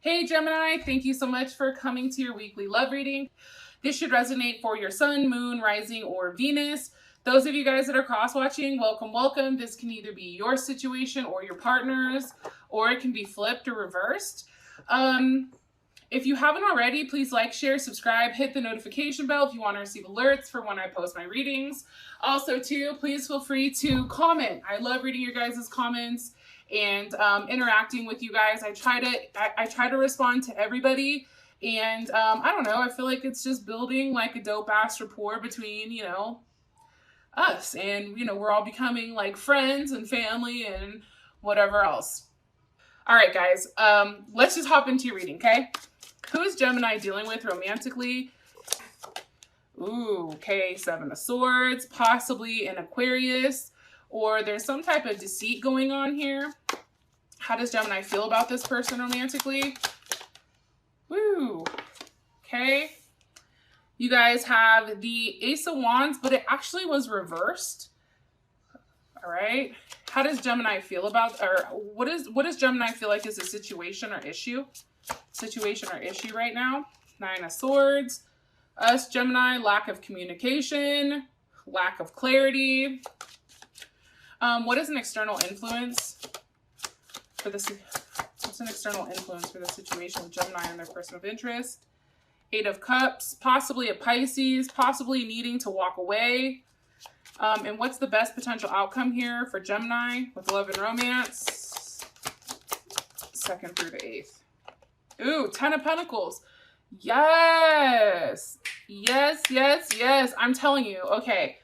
Hey Gemini, thank you so much for coming to your weekly love reading. This should resonate for your sun, moon, rising, or Venus. Those of you guys that are cross-watching, welcome, welcome. This can either be your situation or your partner's, or it can be flipped or reversed. If you haven't already, please like, share, subscribe, hit the notification bell if you want to receive alerts for when I post my readings. Also, too, please feel free to comment. I love reading your guys' comments and interacting with you guys. I try to respond to everybody, and I don't know, I feel like it's just building like a dope ass rapport between, you know, us, and you know, we're all becoming like friends and family and whatever else. All right, guys, let's just hop into your reading, okay? Who is Gemini dealing with romantically? Ooh, okay, Seven of Swords, possibly an Aquarius, or there's some type of deceit going on here. How does Gemini feel about this person romantically? Woo, okay. You guys have the Ace of Wands, but it actually was reversed. All right. How does Gemini feel about, or what does Gemini feel like is a situation or issue? Situation or issue right now? Nine of Swords. Us, Gemini, lack of communication, lack of clarity. What is an external influence for this? What's an external influence for the situation with Gemini and their person of interest? Eight of Cups, possibly a Pisces, possibly needing to walk away. And what's the best potential outcome here for Gemini with love and romance? 2nd through the 8th. Ooh, 10 of Pentacles. Yes. Yes, yes, yes. I'm telling you. Okay.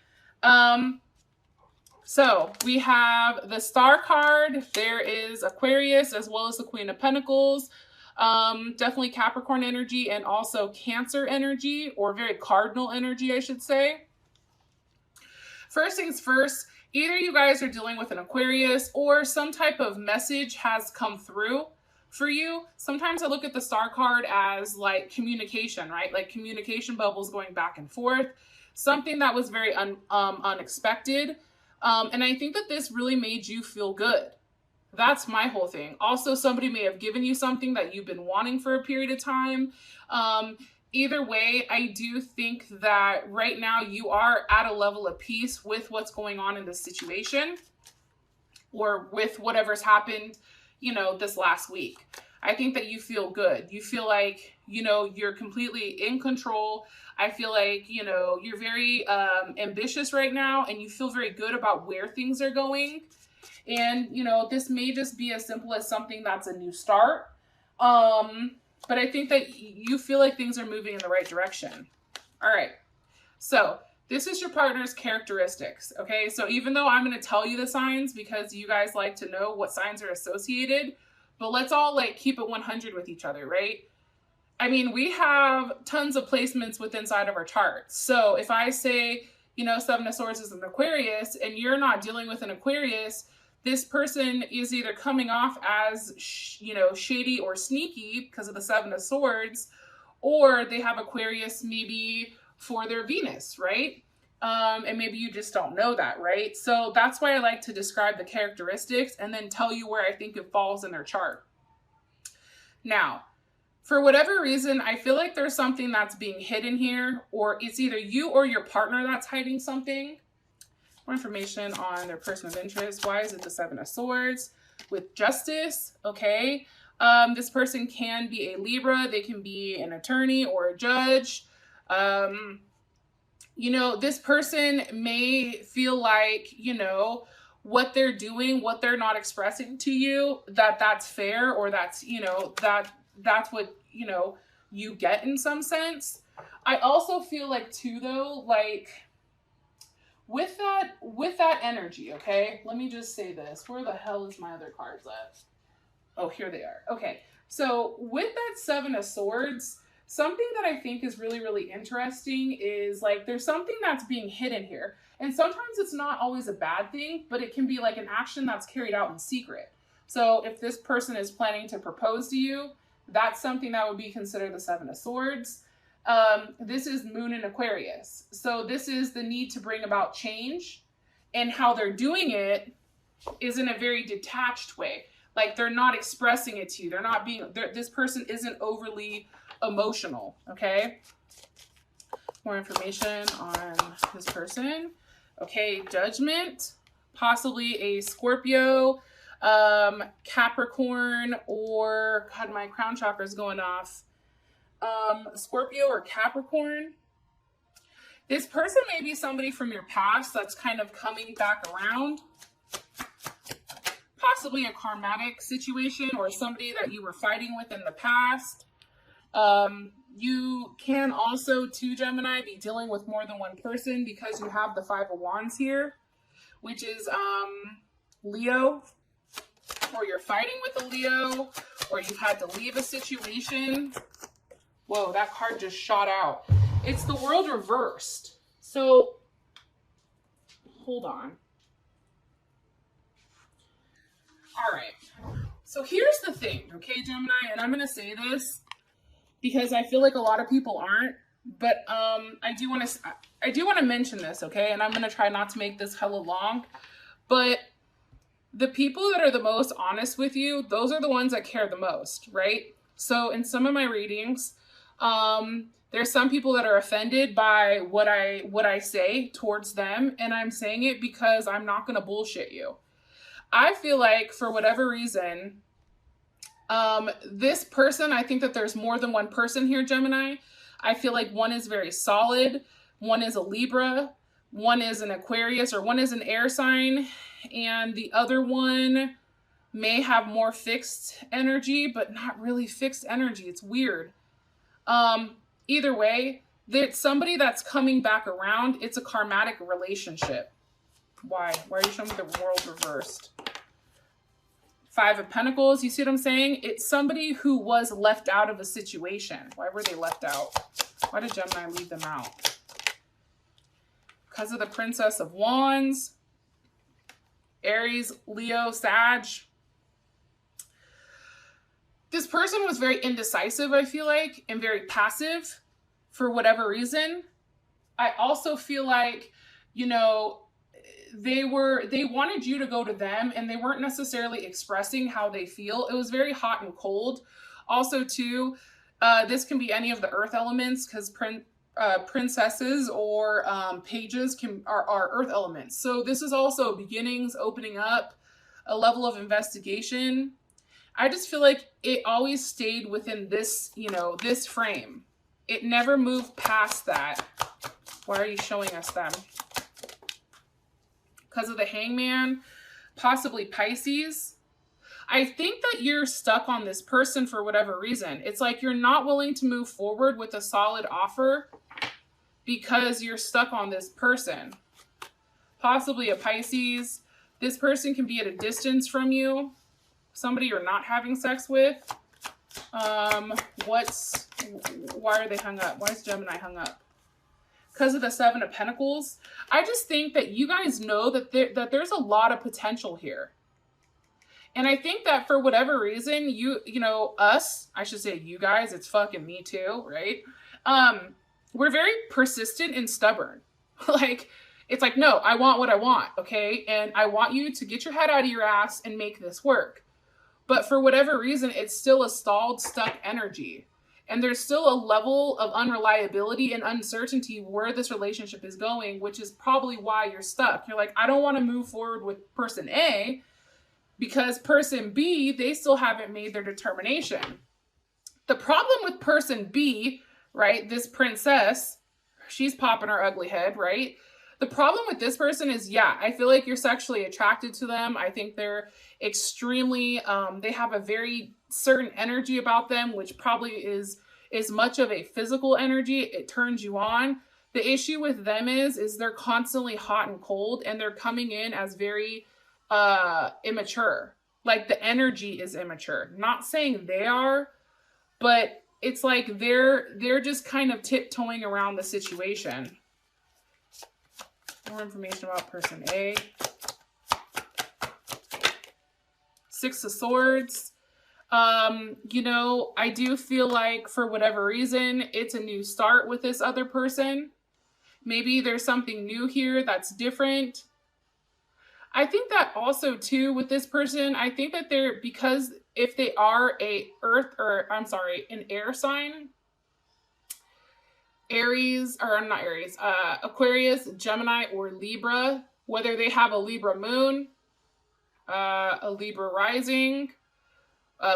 So we have the Star card. There is Aquarius as well as the Queen of Pentacles. Definitely Capricorn energy and also Cancer energy, or very cardinal energy, I should say. First things first, either you guys are dealing with an Aquarius or some type of message has come through for you. Sometimes I look at the Star card as like communication, right? Like communication bubbles going back and forth. Something that was very unexpected. And I think that this really made you feel good. That's my whole thing. Also, somebody may have given you something that you've been wanting for a period of time. Either way, I do think that right now you are at a level of peace with what's going on in this situation, or with whatever's happened, you know, this last week. I think that you feel good. You feel like, you know, you're completely in control. I feel like, you know, you're very ambitious right now, and you feel very good about where things are going. And, you know, this may just be as simple as something that's a new start. But I think that you feel like things are moving in the right direction. All right. So this is your partner's characteristics. Okay. So even though I'm going to tell you the signs because you guys like to know what signs are associated, but let's all like keep it 100 with each other, right? I mean, we have tons of placements within inside of our chart. So if I say, you know, Seven of Swords is an Aquarius and you're not dealing with an Aquarius, this person is either coming off as, you know, shady or sneaky because of the Seven of Swords, or they have Aquarius maybe for their Venus, right? And maybe you just don't know that, right? So that's why I like to describe the characteristics and then tell you where I think it falls in their chart. Now, for whatever reason, I feel like there's something that's being hidden here, or it's either you or your partner that's hiding something. More information on their person of interest. Why is it the Seven of Swords with Justice? Okay. This person can be a Libra. They can be an attorney or a judge. You know, this person may feel like, you know, what they're doing, what they're not expressing to you, that's fair, or that's, you know, that's what, you know, you get in some sense. I also feel like too, though, like, with that energy, okay, let me just say this. Where the hell is my other cards at? Oh, here they are. Okay, so with that Seven of Swords, something that I think is really, really interesting is like there's something that's being hidden here. And sometimes it's not always a bad thing, but it can be like an action that's carried out in secret. So if this person is planning to propose to you, that's something that would be considered the Seven of Swords. This is Moon in Aquarius. So this is the need to bring about change, and how they're doing it is in a very detached way. Like they're not expressing it to you. They're not being, this person isn't overly emotional, okay? More information on this person. Okay, Judgment, possibly a Scorpio, Capricorn, or, God, my crown chakra is going off. Scorpio or Capricorn. This person may be somebody from your past that's kind of coming back around. Possibly a karmatic situation or somebody that you were fighting with in the past. You can also, too, Gemini, be dealing with more than one person because you have the Five of Wands here, which is Leo, or you're fighting with a Leo, or you've had to leave a situation. Whoa, that card just shot out. It's the World reversed. So, hold on. All right. So here's the thing, okay, Gemini, and I'm going to say this because I feel like a lot of people aren't, but I do want to mention this, okay? And I'm going to try not to make this hella long, but the people that are the most honest with you, those are the ones that care the most, right? So in some of my readings, there's some people that are offended by what I say towards them, and I'm saying it because I'm not going to bullshit you. I feel like for whatever reason, this person, I think that there's more than one person here, Gemini. I feel like one is very solid, one is a Libra, one is an Aquarius, or one is an air sign, and the other one may have more fixed energy, but not really fixed energy. It's weird. Either way, it's somebody that's coming back around. It's a karmatic relationship. Why? Why are you showing me the World reversed? Five of Pentacles, you see what I'm saying? It's somebody who was left out of a situation. Why were they left out? Why did Gemini leave them out? Because of the Princess of Wands, Aries, Leo, Sag. This person was very indecisive, I feel like, and very passive for whatever reason. I also feel like, you know, they wanted you to go to them and they weren't necessarily expressing how they feel. It was very hot and cold. Also, too, this can be any of the earth elements because princesses or pages are earth elements. So this is also beginnings, opening up, a level of investigation. I just feel like it always stayed within this, you know, this frame. It never moved past that. Why are you showing us them? Because of the Hangman, possibly Pisces. I think that you're stuck on this person for whatever reason. It's like you're not willing to move forward with a solid offer because you're stuck on this person. Possibly a Pisces. This person can be at a distance from you. Somebody you're not having sex with. Why are they hung up? Why is Gemini hung up? Because of the Seven of Pentacles. I just think that you guys know that there's a lot of potential here. And I think that for whatever reason, you know, us, I should say you guys, it's fucking me too, right? We're very persistent and stubborn. Like, it's like, no, I want what I want, okay? And I want you to get your head out of your ass and make this work. But for whatever reason, it's still a stalled, stuck energy. And there's still a level of unreliability and uncertainty where this relationship is going, which is probably why you're stuck. You're like, I don't want to move forward with person A because person B, they still haven't made their determination. The problem with person B, right, this princess, she's popping her ugly head, right? The problem with this person is, yeah, I feel like you're sexually attracted to them. I think they're extremely, they have a very certain energy about them, which probably is much of a physical energy. It turns you on. The issue with them is they're constantly hot and cold, and they're coming in as very immature. Like the energy is immature. Not saying they are, but it's like they're just kind of tiptoeing around the situation. More information about person A. Six of Swords. You know, I do feel like for whatever reason, it's a new start with this other person. Maybe there's something new here that's different. I think that also too with this person, I think that they're, because if they are an air sign, Aries, or not Aries, Aquarius, Gemini, or Libra, whether they have a Libra moon, a Libra rising,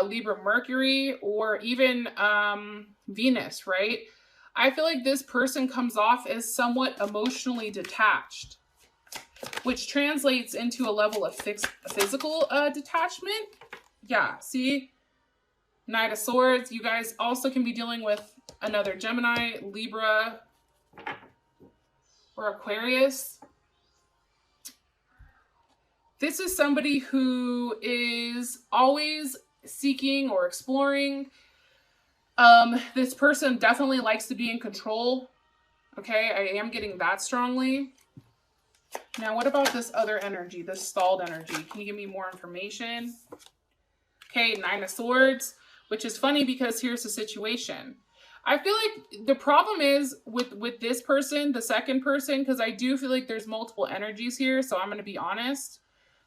Libra Mercury, or even Venus, right? I feel like this person comes off as somewhat emotionally detached, which translates into a level of physical detachment. Yeah, see? Knight of Swords. You guys also can be dealing with another Gemini, Libra, or Aquarius. This is somebody who is always seeking or exploring. This person definitely likes to be in control. Okay, I am getting that strongly. Now, what about this other energy, this stalled energy? Can you give me more information? Okay, Nine of Swords, which is funny because here's the situation. I feel like the problem is with this person, the second person, because I do feel like there's multiple energies here, so I'm going to be honest.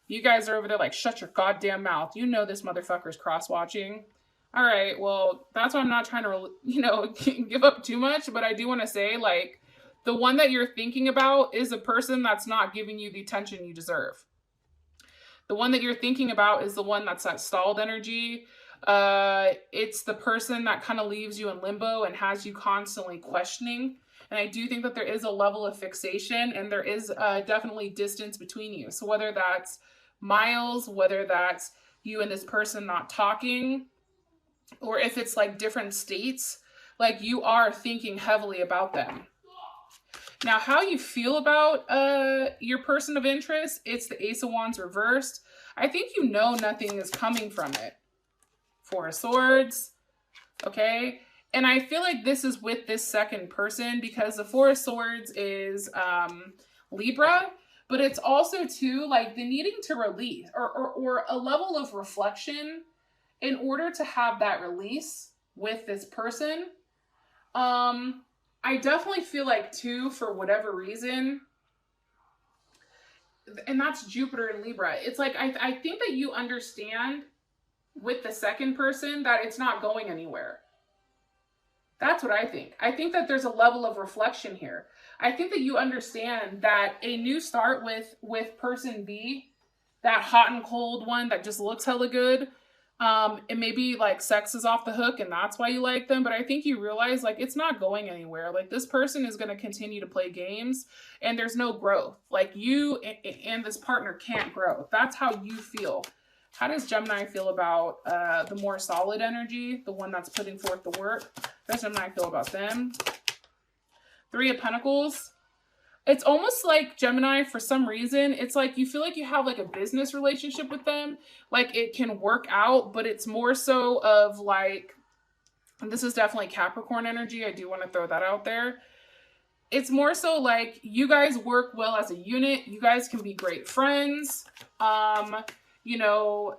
You guys are over there like, shut your goddamn mouth. You know this motherfucker's cross-watching. All right, well, that's why I'm not trying to, give up too much, but I do want to say, like, the one that you're thinking about is a person that's not giving you the attention you deserve. The one that you're thinking about is the one that's that stalled energy. It's the person that kind of leaves you in limbo and has you constantly questioning. And I do think that there is a level of fixation and there is definitely distance between you. So whether that's miles, whether that's you and this person not talking, or if it's like different states, like you are thinking heavily about them. Now, how you feel about your person of interest, it's the Ace of Wands reversed. I think you know nothing is coming from it. Four of Swords, okay? And I feel like this is with this second person because the Four of Swords is Libra, but it's also too like the needing to release or a level of reflection in order to have that release with this person. I definitely feel like too, for whatever reason, and that's Jupiter and Libra. It's like, I think that you understand with the second person that it's not going anywhere. That's what I think. I think that there's a level of reflection here. I think that you understand that a new start with person B, that hot and cold one that just looks hella good, and maybe like sex is off the hook and that's why you like them, but I think you realize like it's not going anywhere. Like this person is going to continue to play games and there's no growth. Like you and this partner can't grow. That's how you feel. How does Gemini feel about the more solid energy, the one that's putting forth the work? How does Gemini feel about them? Three of Pentacles. It's almost like Gemini, for some reason, it's like you feel like you have like a business relationship with them. Like it can work out, but it's more so of like, and this is definitely Capricorn energy. I do want to throw that out there. It's more so like you guys work well as a unit. You guys can be great friends. You know,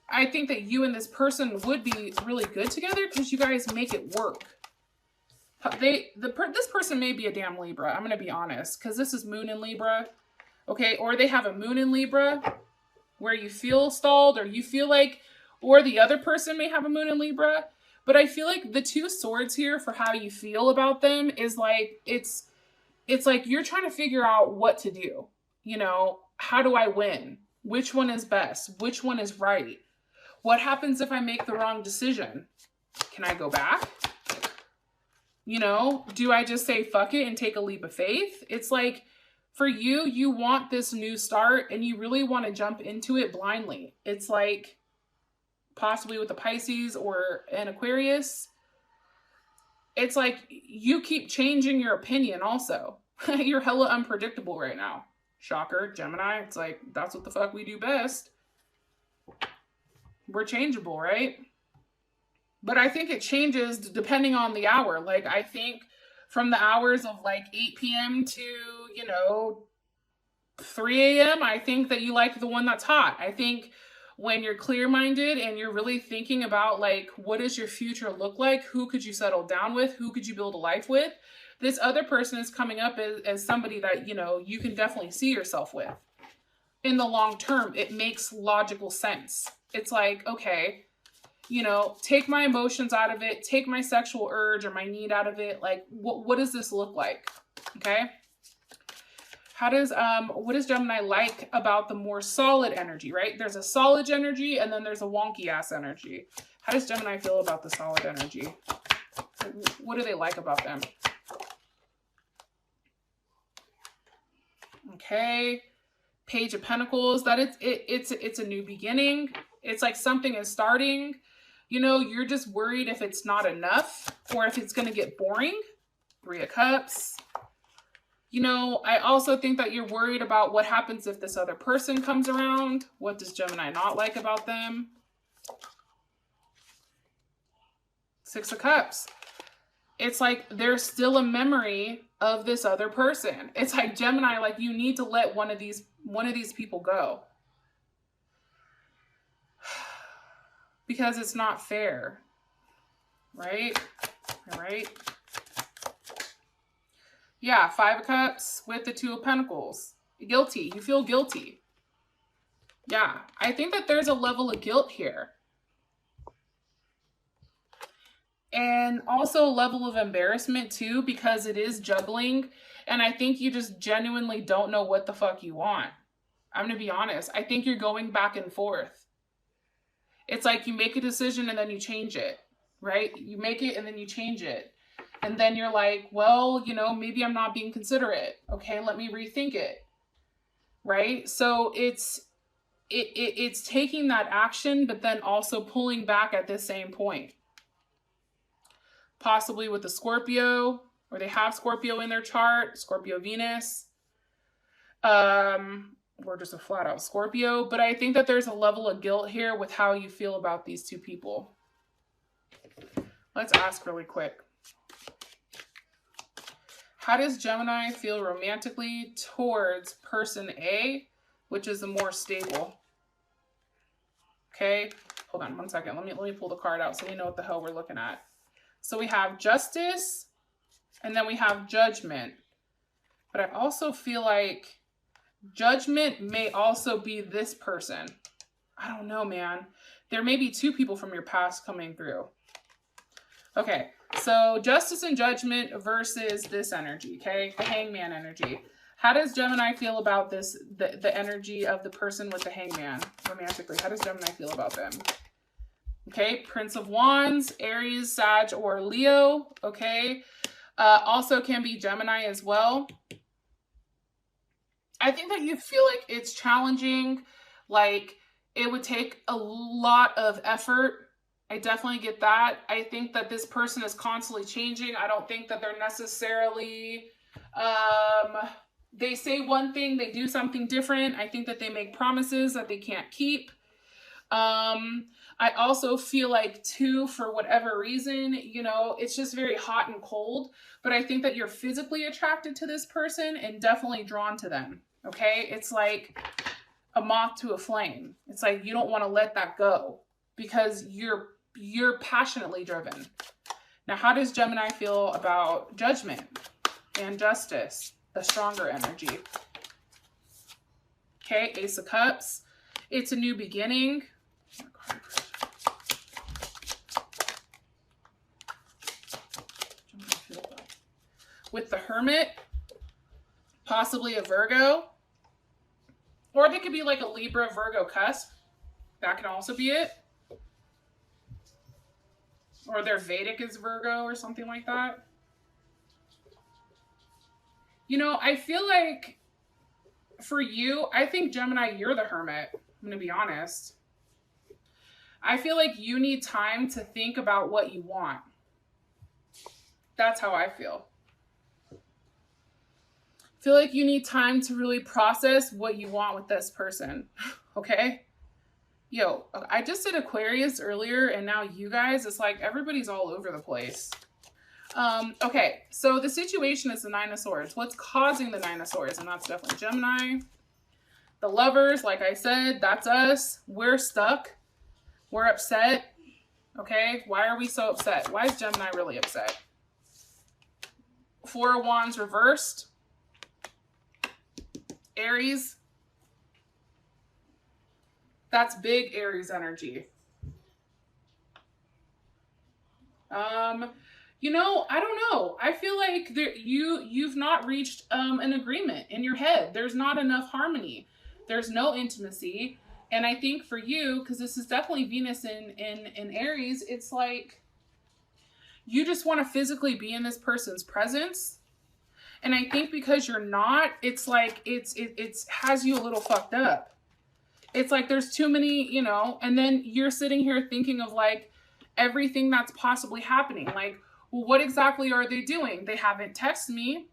I think that you and this person would be really good together because you guys make it work. This person may be a damn Libra. I'm going to be honest, because this is Moon in Libra. Okay, or they have a Moon in Libra where you feel stalled, or you feel like, or the other person may have a Moon in Libra. But I feel like the two swords here for how you feel about them is like, it's like you're trying to figure out what to do. You know, how do I win? Which one is best? Which one is right? What happens if I make the wrong decision? Can I go back? You know, do I just say fuck it and take a leap of faith? It's like, for you, you want this new start and you really want to jump into it blindly. It's like possibly with the Pisces or an Aquarius. It's like you keep changing your opinion also. You're hella unpredictable right now. Shocker, Gemini. It's like, that's what the fuck we do best. We're changeable, right? But I think it changes depending on the hour. Like, I think from the hours of like 8 p.m. to, 3 a.m., I think that you like the one that's hot. I think when you're clear-minded and you're really thinking about like, what does your future look like? Who could you settle down with? Who could you build a life with? This other person is coming up as somebody that, you can definitely see yourself with. in the long term, it makes logical sense. It's like, okay, you know, take my emotions out of it, take my sexual urge or my need out of it. Like, what does this look like? Okay. What does Gemini like about the more solid energy, right? There's a solid energy and then there's a wonky ass energy. How does Gemini feel about the solid energy? What do they like about them? Okay. Page of Pentacles, that it's a new beginning. It's like something is starting. You know, you're just worried if it's not enough or if it's going to get boring. Three of Cups. You know, I also think that you're worried about what happens if this other person comes around. What does Gemini not like about them? Six of Cups. It's like there's still a memory of this other person. It's like, Gemini, like, you need to let one of these people go. Because it's not fair. Right? All right. Yeah, Five of Cups with the Two of Pentacles. Guilty. You feel guilty. Yeah, I think that there's a level of guilt here. And also a level of embarrassment too, because it is juggling. And I think you just genuinely don't know what the fuck you want. I'm going to be honest. I think you're going back and forth. It's like you make a decision and then you change it, right? You make it and then you change it. And then you're like, well, you know, maybe I'm not being considerate. Okay, let me rethink it. Right? So it's taking that action, but then also pulling back at the same point. Possibly with the Scorpio, or they have Scorpio in their chart, Scorpio Venus. Or just a flat out Scorpio. But I think that there's a level of guilt here with how you feel about these two people. Let's ask really quick. How does Gemini feel romantically towards person A, which is the more stable? Okay, hold on one second. Let me pull the card out so we know what the hell we're looking at. So we have Justice, and then we have Judgment. But I also feel like Judgment may also be this person. I don't know, man. There may be two people from your past coming through. Okay, so Justice and Judgment versus this energy, okay? The Hangman energy. How does Gemini feel about this, the energy of the person with the Hangman romantically? How does Gemini feel about them? Okay, Prince of Wands, Aries, Sag, or Leo, okay? Also can be Gemini as well. I think that you feel like it's challenging, like it would take a lot of effort. I definitely get that. I think that this person is constantly changing. I don't think that they're necessarily, they say one thing, they do something different. I think that they make promises that they can't keep. I also feel like too, for whatever reason, you know, it's just very hot and cold, but I think that you're physically attracted to this person and definitely drawn to them. Okay. It's like a moth to a flame. It's like, you don't want to let that go because you're passionately driven. Now, how does Gemini feel about Judgment and Justice, the stronger energy? Okay. Ace of Cups. It's a new beginning. With the Hermit, possibly a Virgo, or they could be like a Libra Virgo cusp. That can also be it. Or their Vedic is Virgo or something like that. You know, I feel like for you, I think Gemini, you're the Hermit. I'm going to be honest. I feel like you need time to think about what you want. That's how I feel. I feel like you need time to really process what you want with this person. Okay? Yo, I just did Aquarius earlier and now you guys, it's like everybody's all over the place. Okay, so the situation is the Nine of Swords. What's causing the Nine of Swords? And that's definitely Gemini. The Lovers, like I said, that's us. We're stuck. We're upset. Okay, why are we so upset? Why is Gemini really upset? Four of Wands reversed. Aries. That's big Aries energy. You know, I don't know. I feel like you've not reached an agreement in your head. There's not enough harmony. There's no intimacy. And I think for you, because this is definitely Venus in Aries, it's like you just want to physically be in this person's presence. And I think because you're not, it's like it has you a little fucked up. It's like there's too many, you know, and then you're sitting here thinking of like everything that's possibly happening. Like, well, what exactly are they doing? They haven't texted me.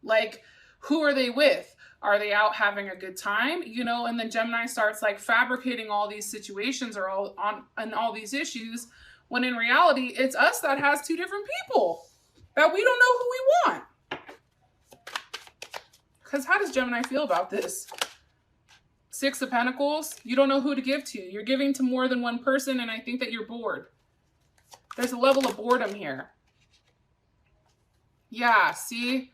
Like, who are they with? Are they out having a good time? You know, and then Gemini starts like fabricating all these situations or all these issues, when in reality, it's us that has two different people that we don't know who we want. Because how does Gemini feel about this? Six of Pentacles, you don't know who to give to. You're giving to more than one person, and I think that you're bored. There's a level of boredom here. Yeah, see?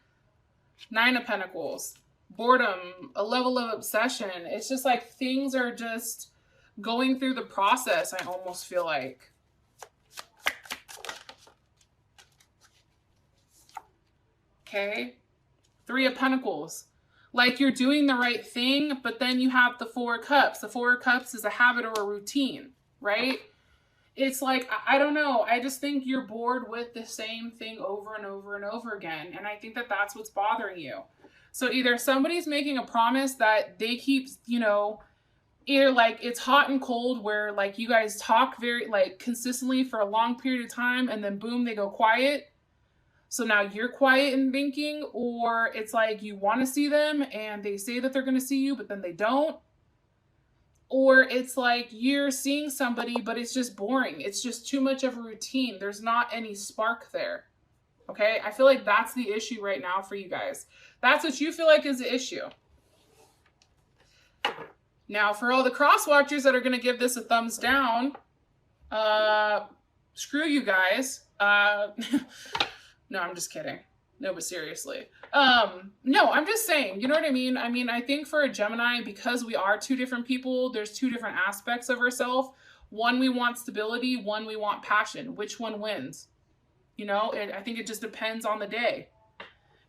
Nine of Pentacles. Boredom, a level of obsession. It's just like things are just going through the process, I almost feel like. Okay? Three of Pentacles. Like you're doing the right thing, but then you have the Four of Cups. The Four of Cups is a habit or a routine, right? It's like, I don't know. I just think you're bored with the same thing over and over and over again. And I think that that's what's bothering you. So either somebody's making a promise that they keep, you know, either like it's hot and cold where like you guys talk very like consistently for a long period of time and then boom, they go quiet. So now you're quiet and thinking, or it's like you want to see them and they say that they're going to see you, but then they don't. Or it's like you're seeing somebody, but it's just boring. It's just too much of a routine. There's not any spark there. Okay? I feel like that's the issue right now for you guys. That's what you feel like is the issue. Now, for all the cross watchers that are going to give this a thumbs down, screw you guys. No, I'm just kidding. No, but seriously. No, I'm just saying, you know what I mean? I mean, I think for a Gemini, because we are two different people, there's two different aspects of ourselves. One, we want stability. One, we want passion. Which one wins? You know, I think it just depends on the day.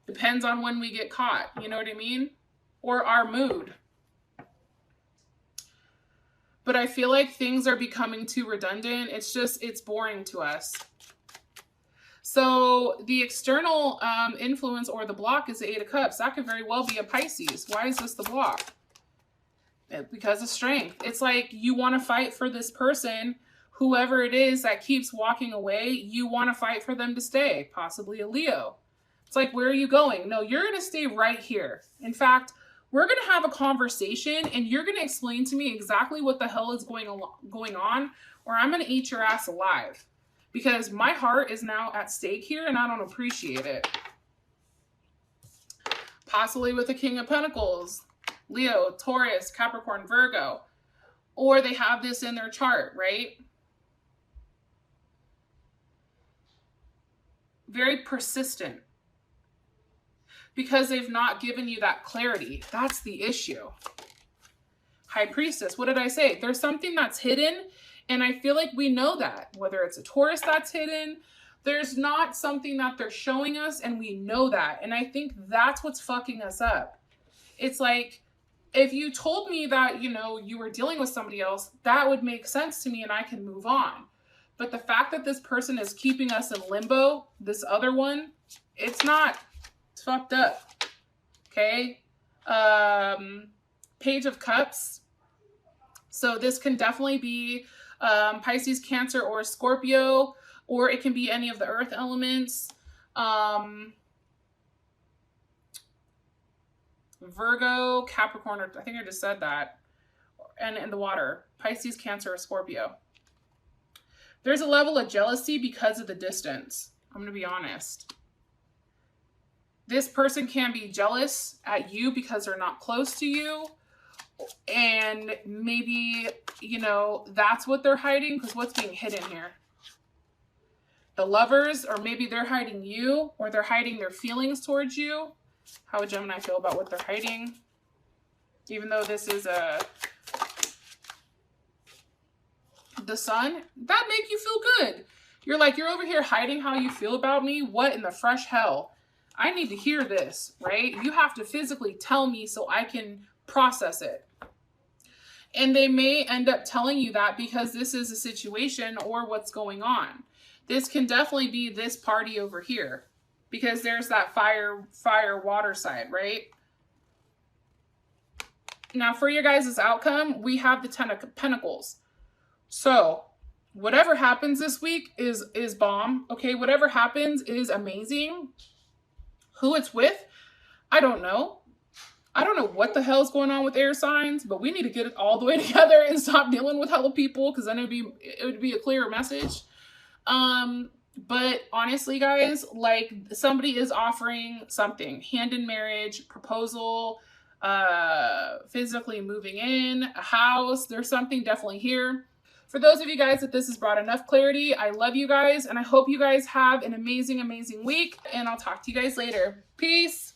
Depends on when we get caught. You know what I mean? Or our mood. But I feel like things are becoming too redundant. It's boring to us. So the external influence or the block is the Eight of Cups. That could very well be a Pisces. Why is this the block? Because of strength. It's like you want to fight for this person, whoever it is that keeps walking away, you want to fight for them to stay, possibly a Leo. It's like, where are you going? No, you're going to stay right here. In fact, we're going to have a conversation and you're going to explain to me exactly what the hell is going on, or I'm going to eat your ass alive. Because my heart is now at stake here and I don't appreciate it. Possibly with the King of Pentacles, Leo, Taurus, Capricorn, Virgo. Or they have this in their chart, right? Very persistent. Because they've not given you that clarity. That's the issue. High Priestess, what did I say? There's something that's hidden. And I feel like we know that, whether it's a Taurus that's hidden, there's not something that they're showing us and we know that. And I think that's what's fucking us up. It's like, if you told me that, you know, you were dealing with somebody else, that would make sense to me and I can move on. But the fact that this person is keeping us in limbo, this other one, it's not, it's fucked up. Okay. Page of Cups. So this can definitely be Pisces, Cancer, or Scorpio, or it can be any of the earth elements. Virgo, Capricorn, or I think I just said that. And in the water, Pisces, Cancer, or Scorpio. There's a level of jealousy because of the distance. I'm going to be honest. This person can be jealous at you because they're not close to you. And maybe, you know, that's what they're hiding, because what's being hidden here? The Lovers, or maybe they're hiding you, or they're hiding their feelings towards you. How would Gemini feel about what they're hiding? Even though this is a the sun, that make you feel good. You're like, you're over here hiding how you feel about me? What in the fresh hell? I need to hear this, right? You have to physically tell me so I can process it. And they may end up telling you that because this is a situation or what's going on. This can definitely be this party over here because there's that fire, water side, right? Now for your guys' outcome, we have the 10 of Pentacles. So whatever happens this week is bomb. Okay, whatever happens is amazing. Who it's with, I don't know. I don't know what the hell's going on with air signs, but we need to get it all the way together and stop dealing with hella people, because then it would be a clearer message. But honestly, guys, like somebody is offering something, hand in marriage, proposal, physically moving in, a house. There's something definitely here. For those of you guys that this has brought enough clarity, I love you guys, and I hope you guys have an amazing, amazing week, and I'll talk to you guys later. Peace.